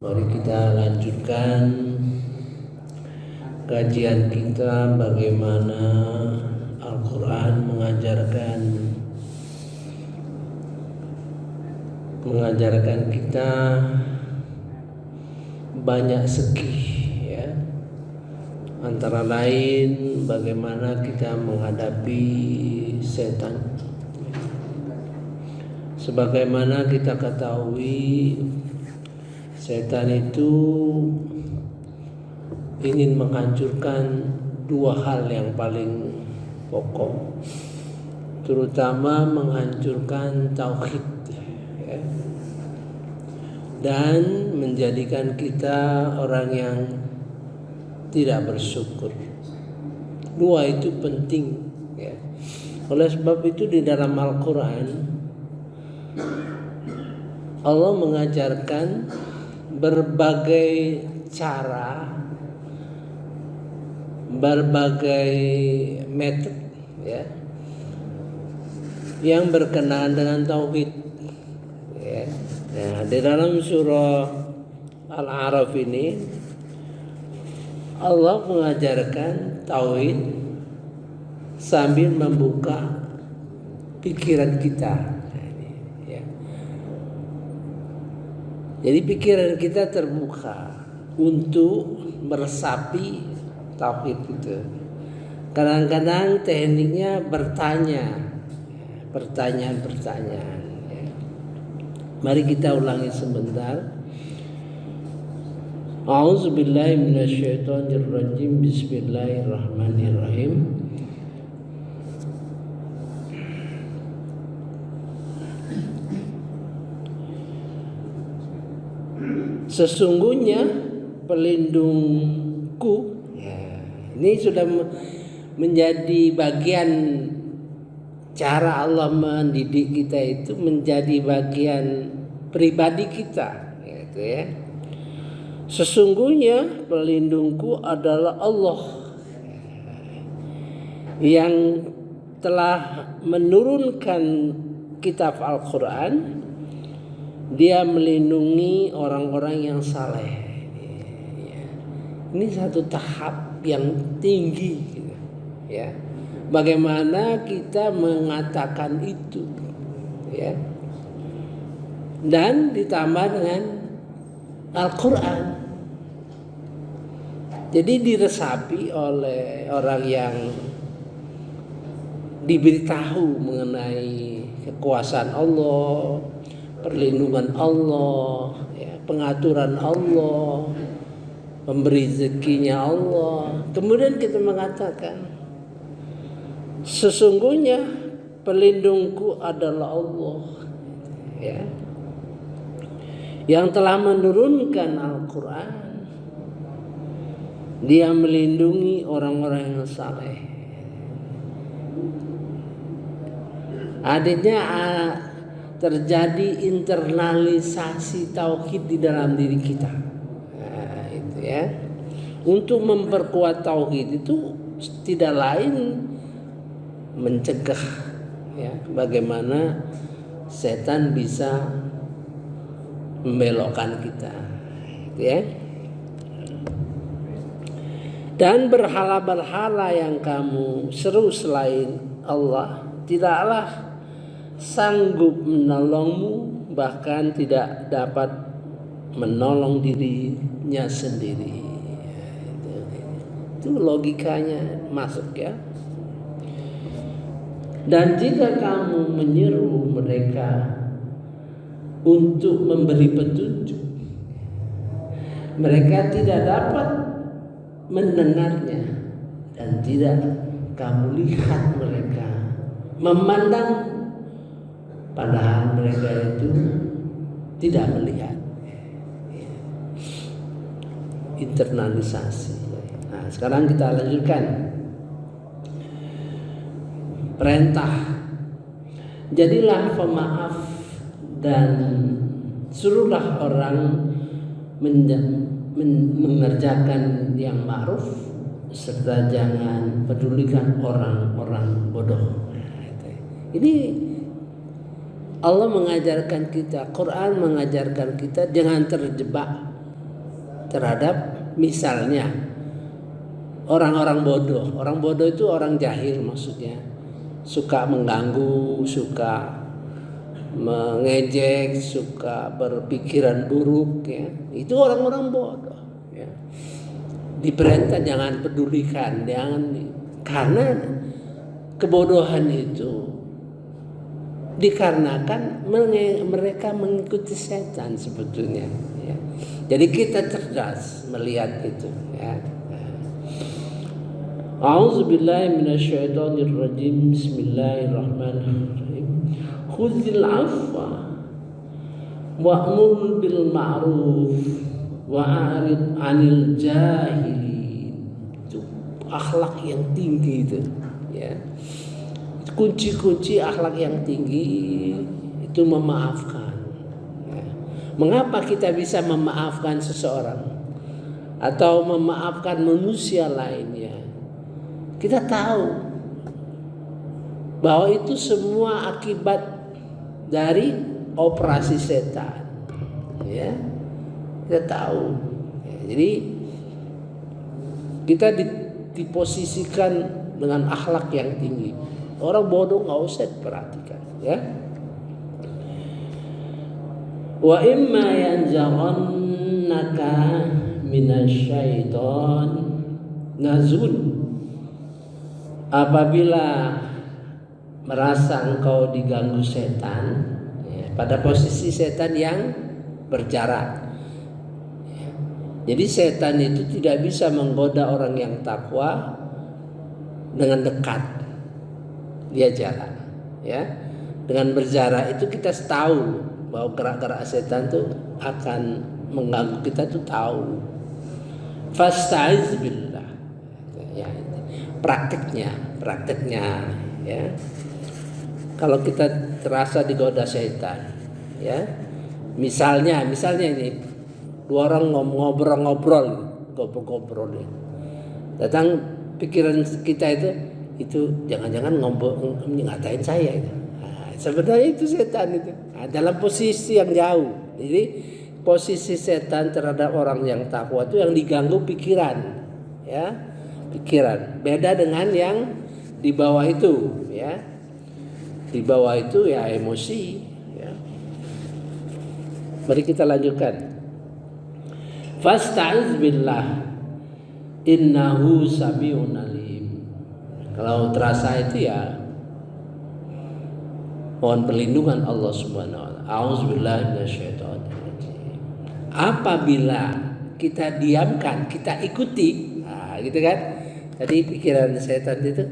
Mari kita lanjutkan kajian kita bagaimana Al-Quran mengajarkan kita banyak segi, ya. Antara lain bagaimana kita menghadapi setan. Sebagaimana kita ketahui, setan itu ingin menghancurkan dua hal yang paling pokok, terutama menghancurkan tauhid, ya, dan menjadikan kita orang yang tidak bersyukur. Dua itu penting, ya. Oleh sebab itu di dalam Al-Quran Allah mengajarkan berbagai cara, berbagai metode, ya, yang berkenaan dengan tauhid, ya. Nah, di dalam surah Al-A'raf ini Allah mengajarkan tauhid sambil membuka pikiran kita. Jadi pikiran kita terbuka untuk meresapi tauhid itu. Kadang-kadang tekniknya pertanyaan-pertanyaan, ya. Mari kita ulangi sebentar. A'udzubillahi minasyaitonirrajim. Bismillahirrahmanirrahim. Sesungguhnya pelindungku, ya, ini sudah menjadi bagian cara Allah mendidik kita, itu menjadi bagian pribadi kita, gitu, ya. Sesungguhnya pelindungku adalah Allah yang telah menurunkan kitab Al-Quran. Dia melindungi orang-orang yang saleh. Ini satu tahap yang tinggi, ya. Bagaimana kita mengatakan itu, ya, dan ditambah dengan Al-Quran. Jadi diresapi oleh orang yang diberitahu mengenai kekuasaan Allah, perlindungan Allah, ya, pengaturan Allah, pemberi rezekinya Allah. Kemudian kita mengatakan, sesungguhnya pelindungku adalah Allah, ya, yang telah menurunkan Al-Quran. Dia melindungi orang-orang yang saleh. Adanya terjadi internalisasi tauhid di dalam diri kita. Nah, itu, ya. Untuk memperkuat tauhid itu tidak lain mencegah, ya, bagaimana setan bisa membelokkan kita, gitu, ya. Dan berhala-berhala yang kamu seru selain Allah tidaklah sanggup menolongmu, bahkan tidak dapat menolong dirinya sendiri. Itu logikanya masuk, ya. Dan jika kamu menyeru mereka untuk memberi petunjuk, mereka tidak dapat mendengarnya, dan tidak kamu lihat mereka memandang, padahal mereka itu tidak melihat. Internalisasi. Nah, sekarang kita lanjutkan. Perintah, jadilah pemaaf dan suruhlah orang mengerjakan yang ma'ruf, serta jangan pedulikan orang-orang bodoh. Ini Allah mengajarkan kita, Quran mengajarkan kita jangan terjebak terhadap misalnya orang-orang bodoh. Orang bodoh itu orang jahil maksudnya. Suka mengganggu, suka mengejek, suka berpikiran buruk ya. Itu orang-orang bodoh ya. Diperintah jangan pedulikan, karena kebodohan itu dikarenakan mereka mengikuti setan sebetulnya ya. Jadi kita cerdas melihat itu ya. A'udzubillahi minasyaitonirrajim. Bismillahirrahmanirrahim. Khudzil 'afwa wa'mur bil ma'ruf wa'rid 'anil jahilin. Itu akhlak yang tinggi itu ya. Kunci-kunci akhlak yang tinggi itu memaafkan ya. Mengapa kita bisa memaafkan seseorang atau memaafkan manusia lainnya? Kita tahu bahwa itu semua akibat dari operasi setan ya. Kita tahu ya, jadi kita diposisikan dengan akhlak yang tinggi. Orang bodoh nggak usah diperhatikan ya. Wa imma yanzaghannaka minasyaiton nazun. Apabila merasa engkau diganggu setan ya, pada posisi setan yang berjarak ya. Jadi setan itu tidak bisa menggoda orang yang takwa dengan dekat, dia jalan ya. Dengan berjarak itu kita tahu bahwa gerak-gerak setan itu akan mengganggu kita tuh tahu. Fasta'iz billah ya. Prakteknya ya. Kalau kita terasa digoda setan ya. Misalnya ini dua orang ngobrol ya. Datang pikiran kita itu jangan-jangan ngatain saya itu. Nah, sebenarnya itu setan itu. Nah, dalam posisi yang jauh. Jadi posisi setan terhadap orang yang takwa itu yang diganggu pikiran ya. Pikiran beda dengan yang di bawah itu ya. Di bawah itu ya emosi ya. Mari kita lanjutkan. Fasta'iz billah innahu sami'un alim. Kalau terasa itu ya mohon perlindungan Allah Subhanahu wa taala. A'udzubillahi minasyaitonirrajim. Apabila kita diamkan, kita ikuti, nah, gitu kan? Tadi pikiran setan itu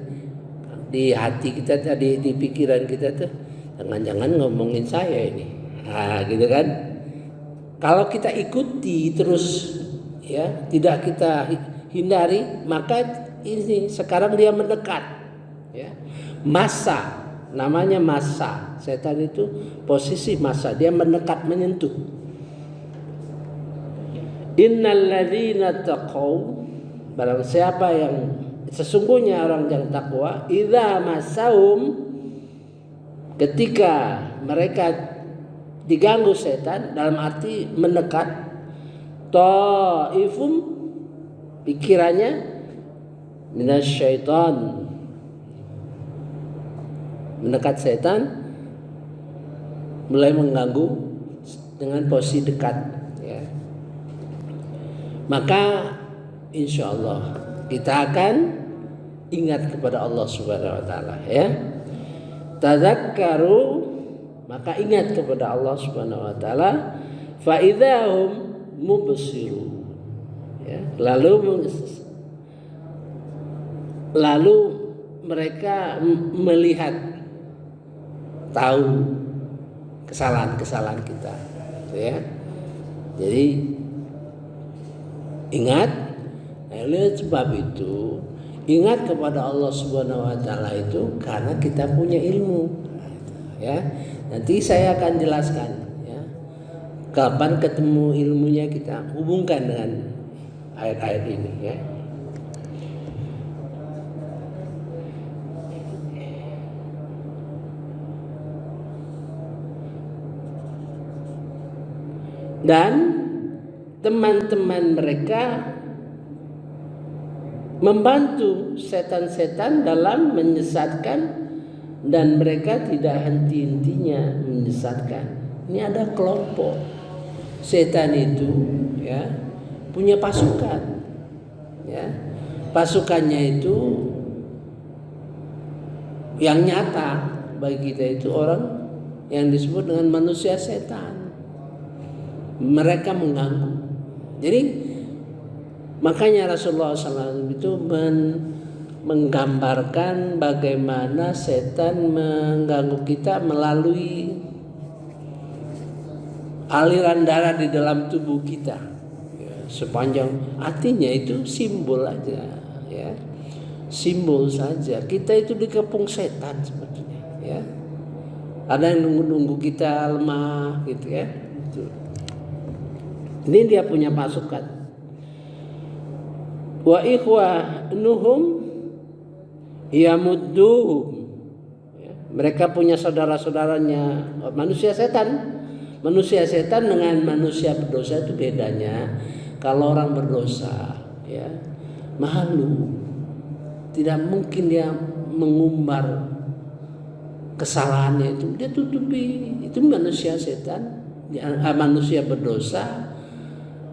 di hati kita tadi, di pikiran kita tuh jangan-jangan ngomongin saya ini, nah, gitu kan? Kalau kita ikuti terus ya, tidak kita hindari, maka ini sekarang dia mendekat ya. Masa, namanya masa. Setan itu posisi masa, dia mendekat, menyentuh. Innalladzina taqaw, barang siapa yang sesungguhnya orang yang takwa, idza masahum, ketika mereka diganggu setan, dalam arti mendekat, ta'ifum, pikirannya minasyaiton, mendekat setan, mulai mengganggu dengan posisi dekat ya. Maka insya Allah kita akan ingat kepada Allah Subhanahu wa taala ya. Tadzakkaru, maka ingat kepada Allah Subhanahu wa taala, fa idzahum mubsirun ya. Lalu mereka melihat, tahu kesalahan-kesalahan kita ya. Jadi ingat, oleh sebab itu ingat kepada Allah Subhanahu wa taala itu karena kita punya ilmu ya. Nanti saya akan jelaskan ya. Kapan ketemu ilmunya kita hubungkan dengan ayat-ayat ini ya. Dan teman-teman mereka membantu setan-setan dalam menyesatkan, dan mereka tidak henti-hentinya menyesatkan. Ini ada kelompok setan itu ya, punya pasukan ya. Pasukannya itu yang nyata bagi kita itu orang yang disebut dengan manusia setan. Mereka mengganggu. Jadi makanya Rasulullah SAW itu menggambarkan bagaimana setan mengganggu kita melalui aliran darah di dalam tubuh kita ya, sepanjang artinya itu simbol aja ya, simbol saja. Kita itu dikepung setan sebetulnya ya. Ada yang nunggu kita lemah gitu ya. Ini dia punya pasukan. Wa ikhwanuhum yamudduhum ya, mereka punya saudara-saudaranya manusia setan. Manusia setan dengan manusia berdosa itu bedanya. Kalau orang berdosa ya, malu, tidak mungkin dia mengumbar kesalahannya itu, dia tutupi. Itu manusia setan, manusia berdosa,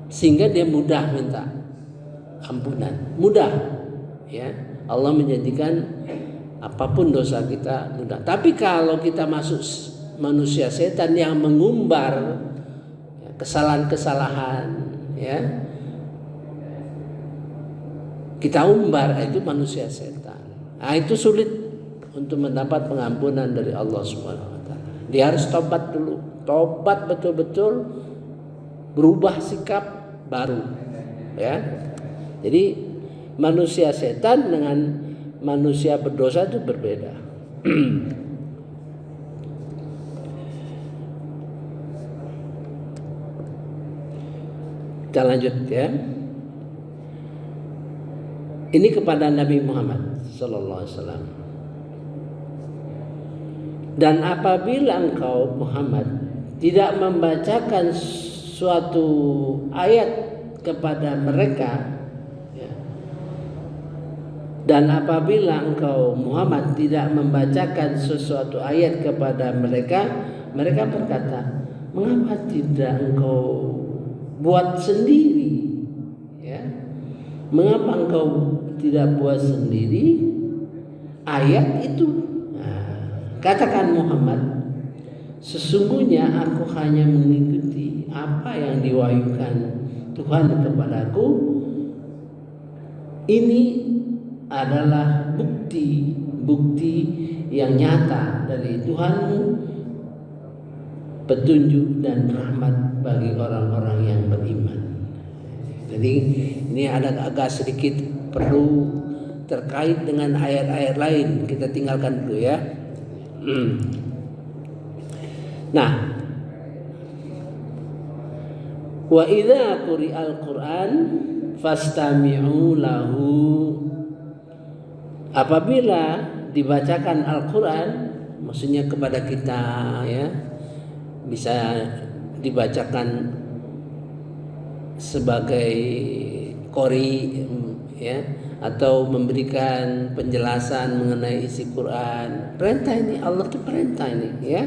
sehingga dia mudah minta ampunan, mudah ya. Allah menjadikan apapun dosa kita mudah. Tapi kalau kita masuk manusia setan yang mengumbar ya, kesalahan-kesalahan ya, kita umbar, itu manusia setan. Nah, itu sulit untuk mendapat pengampunan dari Allah Subhanahu wa taala. Dia harus tobat dulu, tobat betul-betul, berubah sikap baru ya. Jadi manusia setan dengan manusia berdosa itu berbeda. Kita lanjut ya. Ini kepada Nabi Muhammad sallallahu alaihi wasallam. Dan apabila engkau Muhammad tidak membacakan suatu ayat kepada mereka, dan apabila engkau Muhammad tidak membacakan sesuatu ayat kepada mereka, mereka berkata, mengapa tidak engkau buat sendiri? Ya, mengapa engkau tidak buat sendiri ayat itu? Nah, katakan Muhammad, sesungguhnya aku hanya mengikuti apa yang diwahyukan Tuhan kepadaku. Ini adalah bukti yang nyata dari Tuhanmu, petunjuk dan rahmat bagi orang-orang yang beriman. Jadi ini ada agak sedikit perlu terkait dengan ayat-ayat lain, kita tinggalkan dulu ya. Nah, wa idza quri'al Qur'an fastami'u lahu. Apabila dibacakan Al-Quran, maksudnya kepada kita ya, bisa dibacakan sebagai qori ya, atau memberikan penjelasan mengenai isi Quran. Perintah ini, Allah itu perintah ini ya.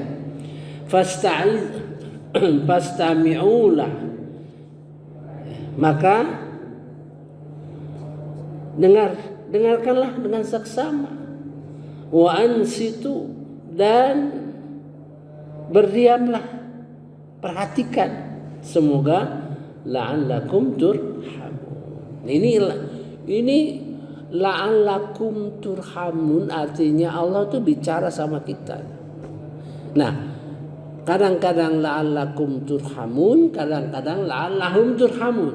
Fastami'ulah, maka dengarkanlah dengan saksama. Wa ansitu, dan berdiamlah, perhatikan, semoga la'allakum turhamun. Ini la'allakum turhamun artinya Allah tuh bicara sama kita. Nah, kadang-kadang la'allakum turhamun, kadang-kadang la'allahum turhamun.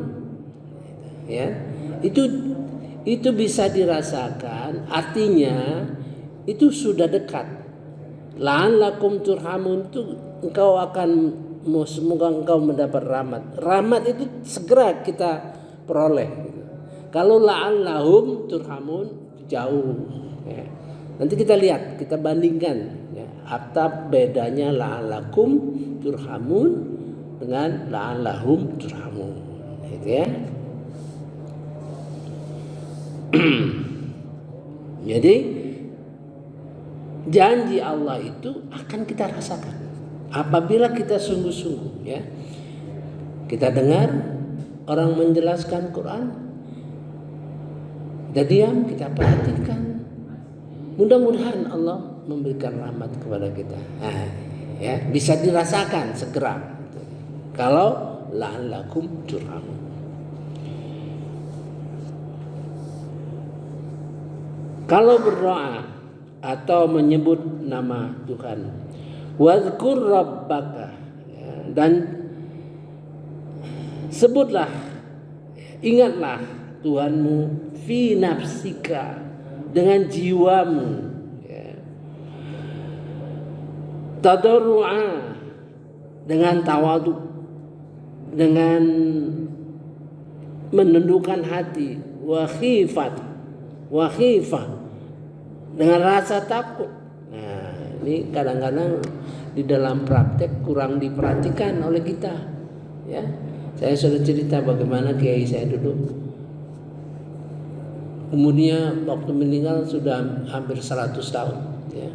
Ya, itu bisa dirasakan, artinya itu sudah dekat. La'allakum turhamun itu engkau akan, semoga engkau mendapat rahmat. Rahmat itu segera kita peroleh. Kalau la'allahum turhamun jauh ya. Nanti kita lihat, kita bandingkan ya, apa bedanya la'allakum turhamun dengan la'allahum turhamun gitu ya. Jadi janji Allah itu akan kita rasakan apabila kita sungguh-sungguh ya. Kita dengar orang menjelaskan Quran, kita diam, kita perhatikan. Mudah-mudahan Allah memberikan rahmat kepada kita. Nah, ya, bisa dirasakan segera. Kalau la'allakum turhamun. Kalau berdoa atau menyebut nama Tuhan, wazkur rabbaka, ya, dan sebutlah, ingatlah Tuhanmu fi nafsika, dengan jiwamu, ya. Tadarru'a, dengan tawadu, dengan menundukkan hati, wa khifah, dengan rasa takut. Nah, ini kadang-kadang di dalam praktek kurang diperhatikan oleh kita, ya. Saya sudah cerita bagaimana kiai saya dulu, umurnya waktu meninggal sudah hampir 100 tahun, ya.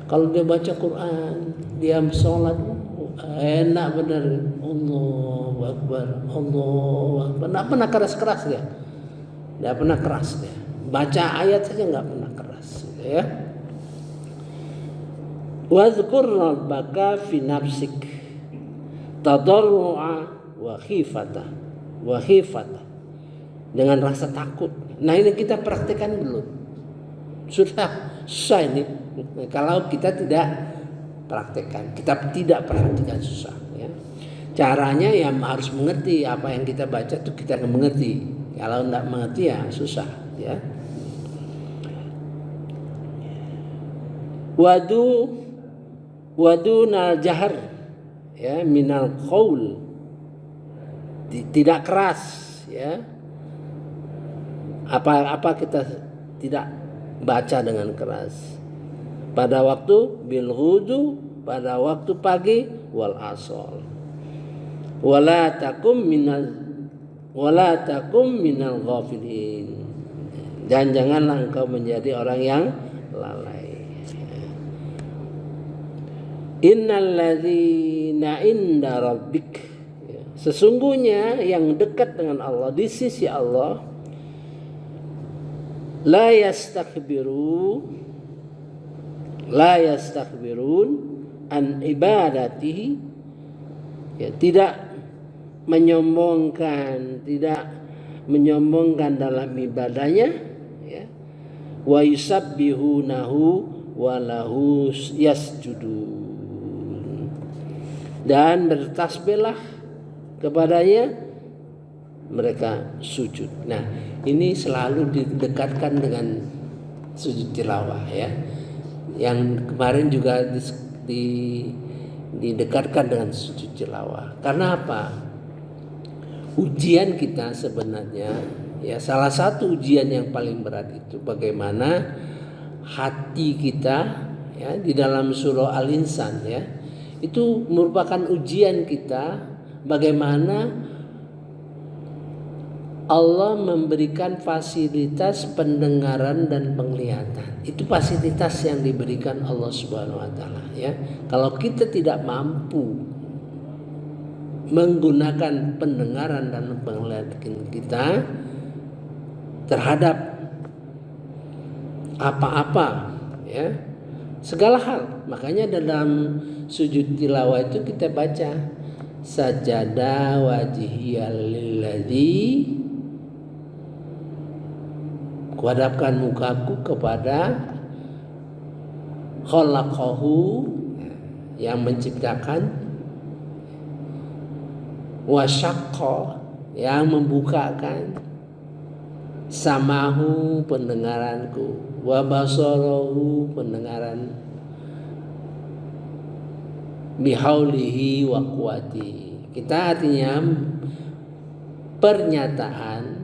Kalau dia baca Quran, dia sholat, enak benar. Allahu Akbar, Allahu Akbar. Nggak pernah keras-keras dia. Nggak pernah keras dia. Baca ayat saja nggak pernah keras, ya. Wazkur rabbaka fi nafsik tadarru'a wa khifata, dengan rasa takut. Nah, ini kita praktekkan belum? Sudah susah ini. Kalau kita tidak praktekkan, kita tidak perhatikan, susah, ya. Caranya ya harus mengerti apa yang kita baca itu, kita mengerti. Kalau tidak mengerti ya susah, ya. Wadunal jahar, ya, minal qaul, tidak keras, ya. Apa kita tidak baca dengan keras pada waktu bil ghudu, pada waktu pagi, wal asal, wala takum minal ghafilin, dan janganlah engkau menjadi orang yang lalai. Innal ladzina inda rabbik, sesungguhnya yang dekat dengan Allah, di sisi Allah, la yastakbirun an ibadatihi, ya, tidak menyombongkan dalam ibadahnya, ya. Wa yusabbihunahu wa lahu yasjudun, dan bertasbihlah kepadanya mereka sujud. Nah, ini selalu didekatkan dengan sujud tilawah, ya. Yang kemarin juga didekatkan dengan sujud tilawah. Karena apa? Ujian kita sebenarnya, ya, salah satu ujian yang paling berat itu bagaimana hati kita, ya, di dalam surah Al-Insan, ya. Itu merupakan ujian kita bagaimana Allah memberikan fasilitas pendengaran dan penglihatan. Itu fasilitas yang diberikan Allah Subhanahu wa taala, ya. Kalau kita tidak mampu menggunakan pendengaran dan penglihatan kita terhadap apa-apa, ya, segala hal. Makanya dalam sujud tilawah itu kita baca sajada wajhiyal lilladzi, kuhadapkan mukaku kepada khalaqahu, yang menciptakan, wasyaqqa, yang membukakan, samahu, pendengaranku, wa basarahu, pendengaran, bihaulihi wa quwwati. Kita artinya pernyataan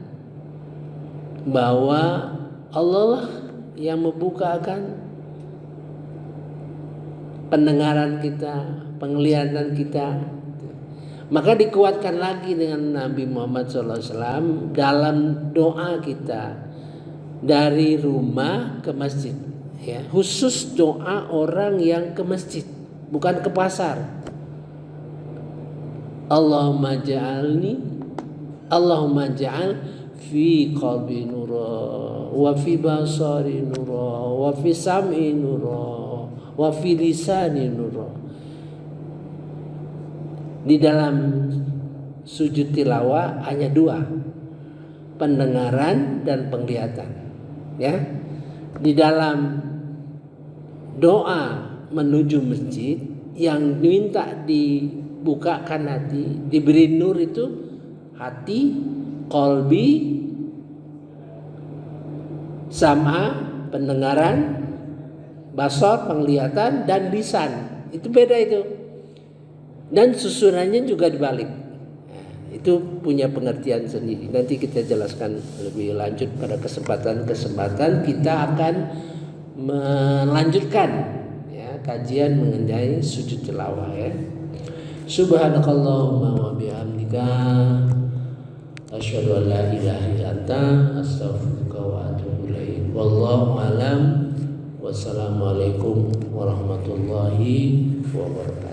bahwa Allah lah yang membukakan pendengaran kita, penglihatan kita, Maka dikuatkan lagi dengan Nabi Muhammad SAW dalam doa kita dari rumah ke masjid. Ya, khusus doa orang yang ke masjid, bukan ke pasar. Allahumma ja'al fi qalbi nura wa fi basari nura wa fi sam'i nura wa fi lisani nura. Di dalam sujud tilawah hanya dua, pendengaran dan penglihatan. Ya, di dalam doa menuju masjid yang minta dibukakan hati, diberi nur itu hati, qalbi, sama pendengaran, basar penglihatan, dan lisan. Itu beda itu. Dan susunannya juga dibalik. Nah, itu punya pengertian sendiri. Nanti kita jelaskan lebih lanjut pada kesempatan-kesempatan. Kita akan melanjutkan ya, kajian mengenai sujud tilawah ya. Subhanakallahumma wa bihamdika asyhadu an la ilaha illa anta astaghfiruka wa atubu ilaik. Wallahu alam. Wassalamualaikum warahmatullahi wabarakatuh.